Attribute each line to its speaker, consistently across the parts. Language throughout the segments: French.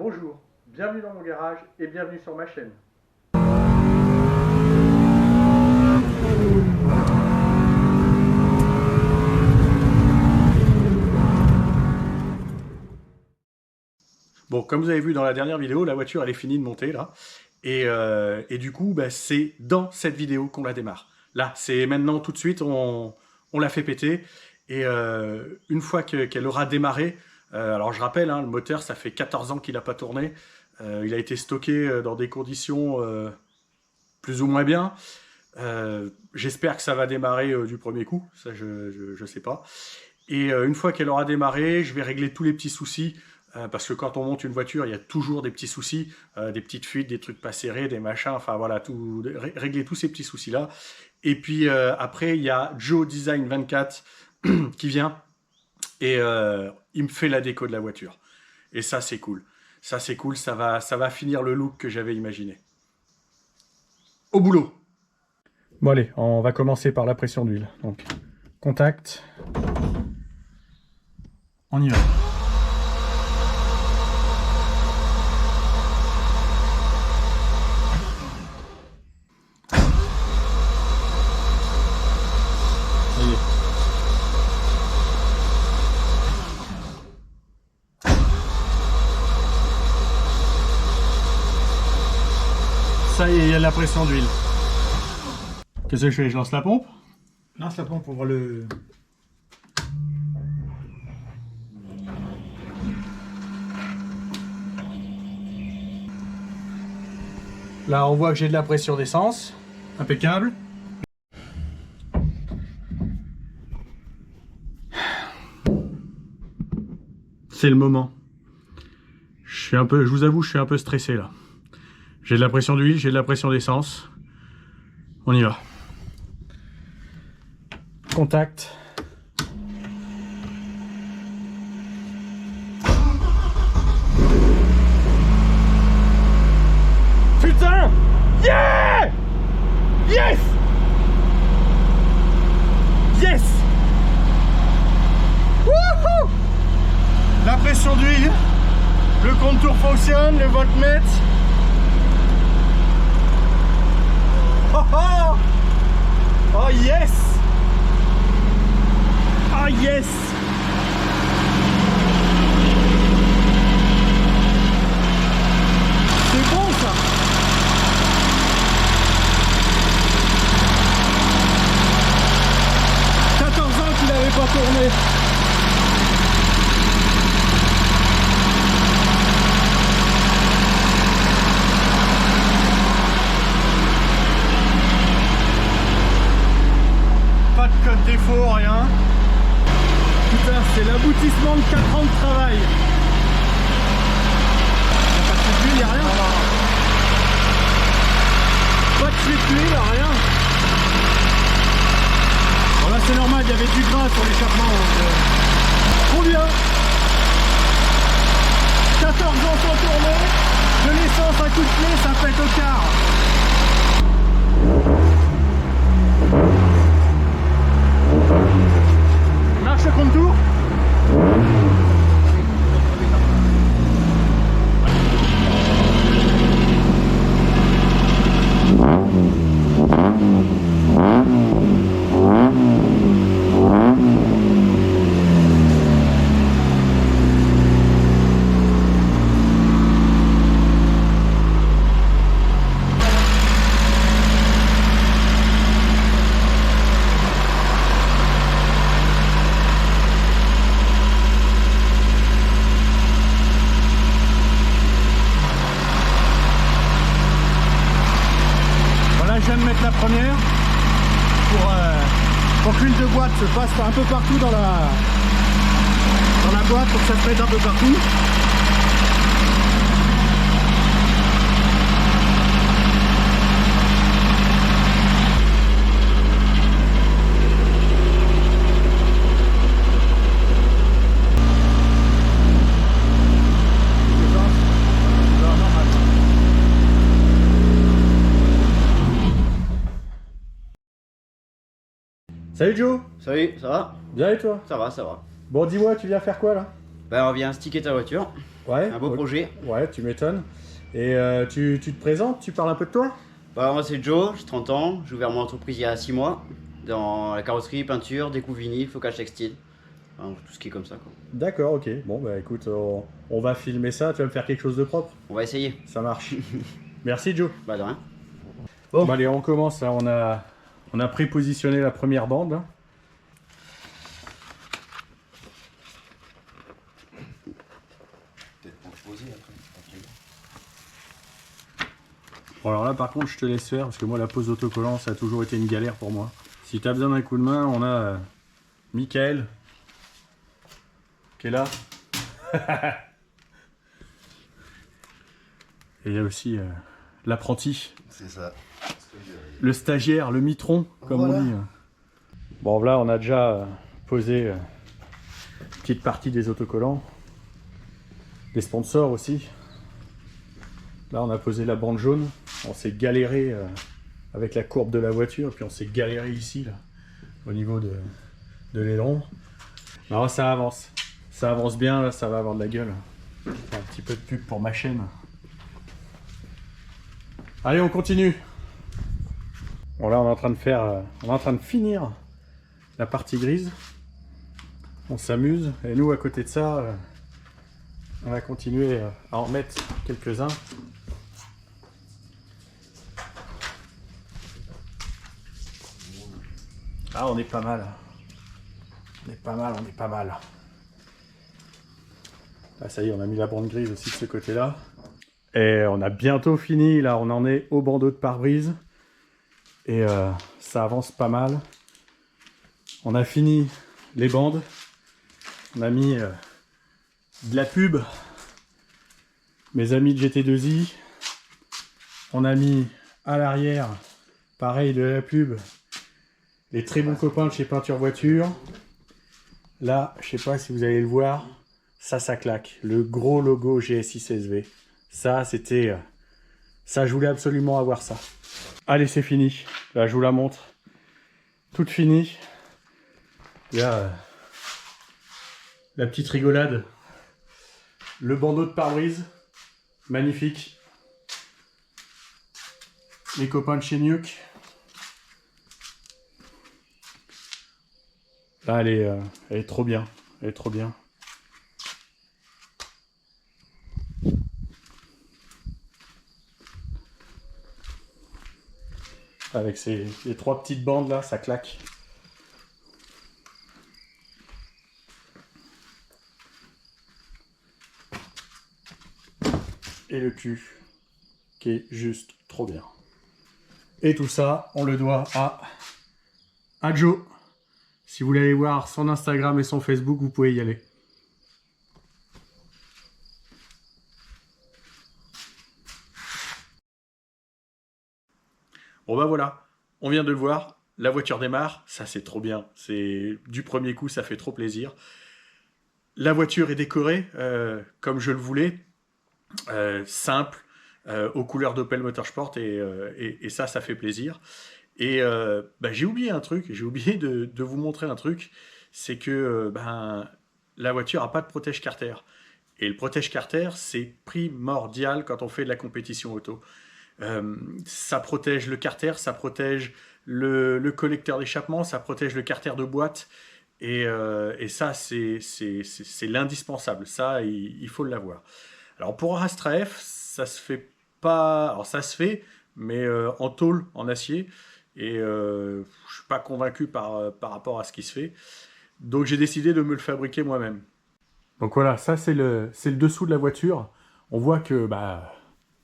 Speaker 1: Bonjour, bienvenue dans mon garage et bienvenue sur ma chaîne. Bon, comme vous avez vu dans la dernière vidéo, la voiture elle est finie de monter là. Et du coup, c'est dans cette vidéo qu'on la démarre. Là, c'est maintenant tout de suite, on la fait péter. Et une fois qu'elle aura démarré, alors je rappelle, hein, le moteur, ça fait 14 ans qu'il n'a pas tourné. Il a été stocké dans des conditions plus ou moins bien. J'espère que ça va démarrer du premier coup, ça je sais pas. Et une fois qu'elle aura démarré, je vais régler tous les petits soucis. Parce que quand on monte une voiture, il y a toujours des petits soucis, des petites fuites, des trucs pas serrés, des machins, enfin voilà, régler tous ces petits soucis-là. Et puis après, il y a Joe Design 24 qui vient et il me fait la déco de la voiture. Et ça, c'est cool. Ça, c'est cool, ça va finir le look que j'avais imaginé. Au boulot! Bon allez, on va commencer par la pression d'huile. Donc, contact. On y va. Ça y est, il y a de la pression d'huile. Qu'est-ce que je fais? Je lance la pompe?
Speaker 2: Lance la pompe pour voir le...
Speaker 1: Là, on voit que j'ai de la pression d'essence. Impeccable. C'est le moment. Je vous avoue, je suis un peu stressé là. J'ai de la pression d'huile, j'ai de la pression d'essence. On y va. Contact. Putain! Yeah! Yes! Yes! Wouhou! La pression d'huile, le contour fonctionne, le voltmètre. Oh oh! Oh yes! Oh yes! C'est bon ça! Qu'il n'avait pas tourné. Pas de code défaut, rien. Putain, c'est l'aboutissement de 4 ans de travail. Il n'y a pas de chute d'huile, il n'y a rien. Pas de chute d'huile, rien. Bon, là c'est normal, il y avait du gras sur l'échappement. Trop bien. 14 ans sans tourner, de l'essence à coup de clé, ça pète au quart. Marche le contour. Je viens de mettre la première pour que l'huile de boîte se passe un peu partout dans la boîte pour que ça se mette un peu partout. Salut Joe!
Speaker 3: Salut, ça va?
Speaker 1: Bien et toi?
Speaker 3: Ça va, ça va.
Speaker 1: Bon, dis-moi, tu viens faire quoi là?
Speaker 3: Ben, on vient sticker ta voiture.
Speaker 1: Ouais.
Speaker 3: Un beau projet.
Speaker 1: Ouais, tu m'étonnes. Et tu te présentes, tu parles un peu de toi?
Speaker 3: Bah, moi c'est Joe, j'ai 30 ans, j'ai ouvert mon entreprise il y a 6 mois dans la carrosserie, peinture, découpe vinyle, flocage textile. Enfin, tout ce qui est comme ça quoi.
Speaker 1: D'accord, ok. Bon, bah écoute, on va filmer ça, tu vas me faire quelque chose de propre.
Speaker 3: On va essayer.
Speaker 1: Ça marche. Merci Joe.
Speaker 3: Bah de rien.
Speaker 1: Bon, allez, on commence. Là, on a prépositionné la première bande. Hein.
Speaker 3: Peut-être pour poser après.
Speaker 1: Bon, alors là, par contre, je te laisse faire parce que moi, la pose autocollant, ça a toujours été une galère pour moi. Si tu as besoin d'un coup de main, on a Michael qui est là. Et il y a aussi l'apprenti.
Speaker 4: C'est ça.
Speaker 1: Le stagiaire, le mitron, comme
Speaker 4: voilà.
Speaker 1: on dit. Bon, là, on a déjà posé une petite partie des autocollants. Des sponsors aussi. Là, on a posé la bande jaune. On s'est galéré avec la courbe de la voiture. Puis on s'est galéré ici, là, au niveau de l'aileron. Alors ça avance. Ça avance bien, là, ça va avoir de la gueule. Un petit peu de pub pour ma chaîne. Allez, on continue. Bon, là, on est en train de faire... on est en train de finir la partie grise. On s'amuse. Et nous, à côté de ça, on va continuer à en mettre quelques-uns. Ah, on est pas mal. On est pas mal, on est pas mal. Ah, ça y est, on a mis la bande grise aussi de ce côté-là. Et on a bientôt fini, là, on en est au bandeau de pare-brise. Et ça avance pas mal. On a fini les bandes. On a mis de la pub. Mes amis de GT2I. On a mis à l'arrière, pareil, de la pub. Les très bons copains de chez Peinture Voiture. Là, je sais pas si vous allez le voir. Ça claque. Le gros logo GSI-CSV. Ça, c'était... ça, je voulais absolument avoir ça. Allez, c'est fini. Là, je vous la montre. Toute finie. Il y a la petite rigolade. Le bandeau de pare-brise. Magnifique. Les copains de chez Nuke. Là, elle est trop bien. Elle est trop bien. Avec les trois petites bandes là, ça claque. Et le cul, qui est juste trop bien. Et tout ça, on le doit à Joe. Si vous voulez aller voir son Instagram et son Facebook, vous pouvez y aller. Bon bah voilà, on vient de le voir, la voiture démarre, ça c'est trop bien, c'est du premier coup, ça fait trop plaisir. La voiture est décorée comme je le voulais, simple, aux couleurs d'Opel Motorsport et ça fait plaisir. Et bah, j'ai oublié un truc, j'ai oublié de vous montrer un truc, c'est que la voiture n'a pas de protège-carter. Et le protège-carter, c'est primordial quand on fait de la compétition auto. Ça protège le carter, ça protège le collecteur d'échappement, ça protège le carter de boîte. Et ça, c'est l'indispensable. Ça, il faut l'avoir. Alors pour Astra F, ça se fait pas... Alors ça se fait, mais en tôle, en acier. Et je suis pas convaincu par rapport à ce qui se fait. Donc j'ai décidé de me le fabriquer moi-même. Donc voilà, ça c'est le dessous de la voiture. On voit que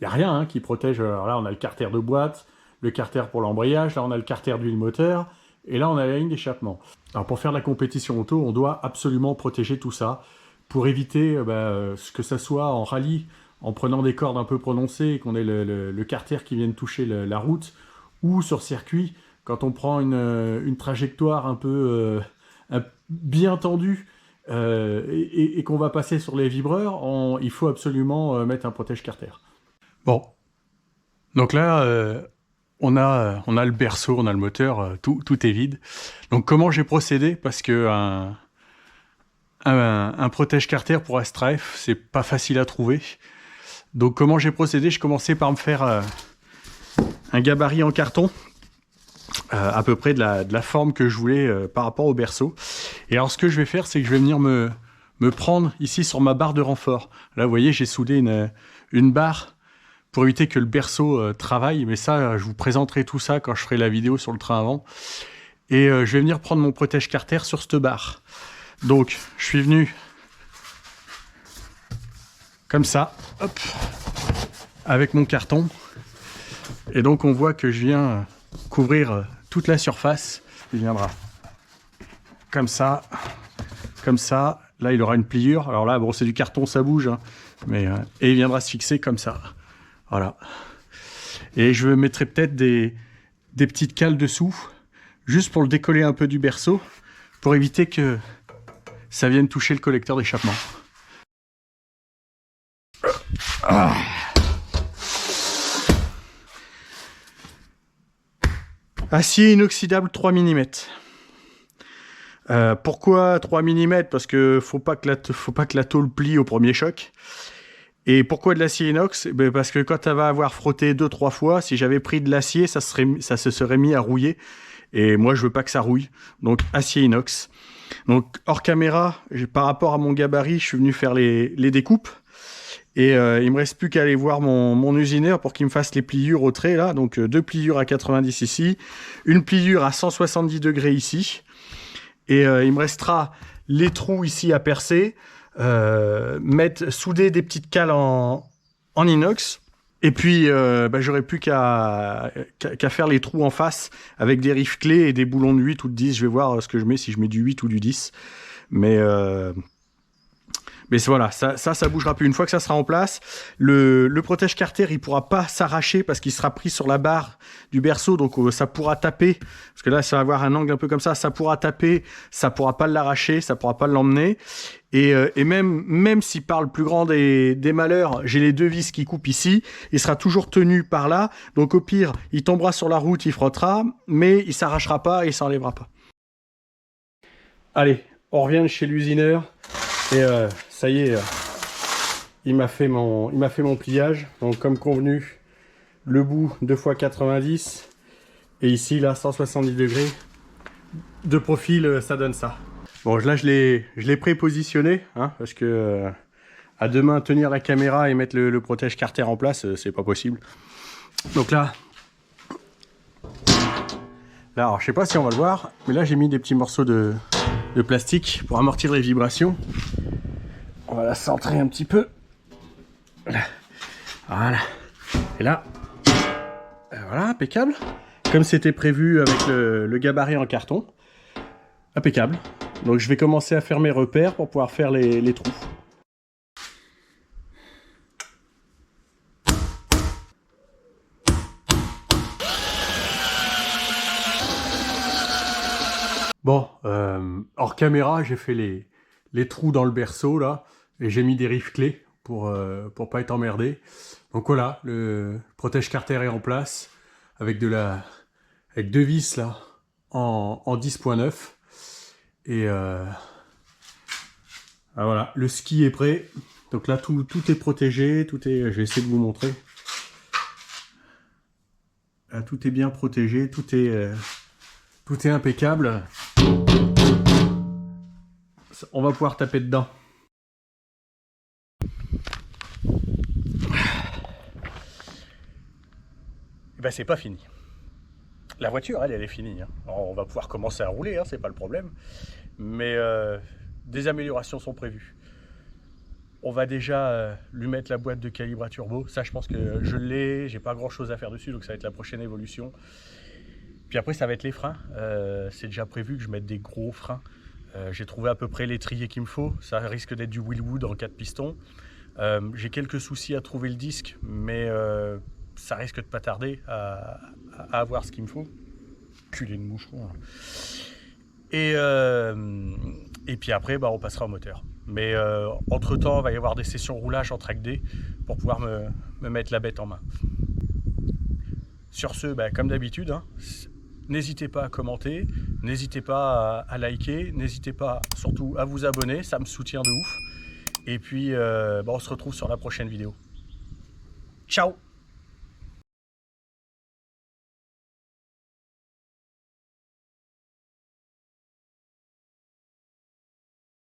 Speaker 1: y a rien hein, qui protège. Alors là on a le carter de boîte, le carter pour l'embrayage, là on a le carter d'huile moteur, et là on a la ligne d'échappement. Alors pour faire de la compétition auto, on doit absolument protéger tout ça, pour éviter ce que ça soit en rallye, en prenant des cordes un peu prononcées, et qu'on ait le carter qui vienne toucher la route, ou sur circuit, quand on prend une trajectoire un peu bien tendue, et qu'on va passer sur les vibreurs, il faut absolument mettre un protège-carter. Bon, donc là, on a le berceau, on a le moteur, tout est vide. Donc comment j'ai procédé? Parce que un protège carter pour Astraf, c'est pas facile à trouver. Donc comment j'ai procédé? Je commençais par me faire un gabarit en carton, à peu près de la forme que je voulais par rapport au berceau. Et alors ce que je vais faire, c'est que je vais venir me prendre ici sur ma barre de renfort. Là vous voyez, j'ai soudé une barre pour éviter que le berceau travaille, mais ça je vous présenterai tout ça quand je ferai la vidéo sur le train avant. Et je vais venir prendre mon protège carter sur cette barre. Donc je suis venu comme ça, hop, avec mon carton. Et donc on voit que je viens couvrir toute la surface. Il viendra comme ça, comme ça. Là il aura une pliure. Alors là bon, c'est du carton, ça bouge, hein, mais et il viendra se fixer comme ça. Voilà. Et je mettrai peut-être des petites cales dessous, juste pour le décoller un peu du berceau, pour éviter que ça vienne toucher le collecteur d'échappement. Ah. Acier inoxydable 3 mm. Pourquoi 3 mm? Parce que faut pas que la tôle plie au premier choc. Et pourquoi de l'acier inox? Parce que quand elle va avoir frotté 2-3 fois, si j'avais pris de l'acier, ça se serait mis à rouiller. Et moi, je veux pas que ça rouille. Donc, acier inox. Donc, hors caméra, par rapport à mon gabarit, je suis venu faire les découpes. Et il me reste plus qu'à aller voir mon usineur pour qu'il me fasse les pliures au trait, là. Donc, 2 pliures à 90 ici. Une pliure à 170 degrés ici. Et il me restera les trous ici à percer. Souder des petites cales en inox. Et puis, j'aurais plus qu'à faire les trous en face avec des rives clés et des boulons de 8 ou de 10. Je vais voir ce que je mets, si je mets du 8 ou du 10. Mais voilà, ça bougera plus. Une fois que ça sera en place, le protège carter, il pourra pas s'arracher parce qu'il sera pris sur la barre du berceau. Donc, ça pourra taper. Parce que là, ça va avoir un angle un peu comme ça. Ça pourra taper, ça pourra pas l'arracher, ça pourra pas l'emmener. Et même si par le plus grand des malheurs, j'ai les 2 vis qui coupent ici, il sera toujours tenu par là. Donc au pire, il tombera sur la route, il frottera, mais il s'arrachera pas et il s'enlèvera pas. Allez, on revient de chez l'usineur. Et ça y est, il m'a fait mon pliage. Donc comme convenu, le bout 2 x 90. Et ici, là, 170 degrés. De profil, ça donne ça. Bon, là, je l'ai prépositionné, hein, parce que à deux mains, tenir la caméra et mettre le protège carter en place, c'est pas possible. Donc là, alors, je sais pas si on va le voir, mais là, j'ai mis des petits morceaux de plastique pour amortir les vibrations. On va la centrer un petit peu. Voilà. Et là, voilà, impeccable. Comme c'était prévu avec le gabarit en carton. Impeccable. Donc je vais commencer à faire mes repères pour pouvoir faire les trous. Bon, hors caméra, j'ai fait les trous dans le berceau là, et j'ai mis des rives clés pour pas être emmerdé. Donc voilà, le protège carter est en place avec 2 vis là en 10.9. Et voilà, le ski est prêt. Donc là, tout est protégé, je vais essayer de vous montrer. Là, tout est bien protégé, tout est impeccable. On va pouvoir taper dedans. Et ben, c'est pas fini. La voiture, elle est finie. Hein. Alors, on va pouvoir commencer à rouler, hein, c'est pas le problème. Mais des améliorations sont prévues. On va déjà lui mettre la boîte de calibrat turbo. Ça, je pense que je l'ai. J'ai pas grand chose à faire dessus, donc ça va être la prochaine évolution. Puis après, ça va être les freins. C'est déjà prévu que je mette des gros freins. J'ai trouvé à peu près l'étrier qu'il me faut. Ça risque d'être du Wilwood en 4 pistons. J'ai quelques soucis à trouver le disque, mais ça risque de pas tarder à avoir ce qu'il me faut. Culé de moucheron. Et puis après, on passera au moteur. Mais entre temps, il va y avoir des sessions roulage en track D pour pouvoir me mettre la bête en main. Sur ce, comme d'habitude, hein, N'hésitez pas à commenter, n'hésitez pas à liker, n'hésitez pas surtout à vous abonner, ça me soutient de ouf. Et puis, on se retrouve sur la prochaine vidéo. Ciao!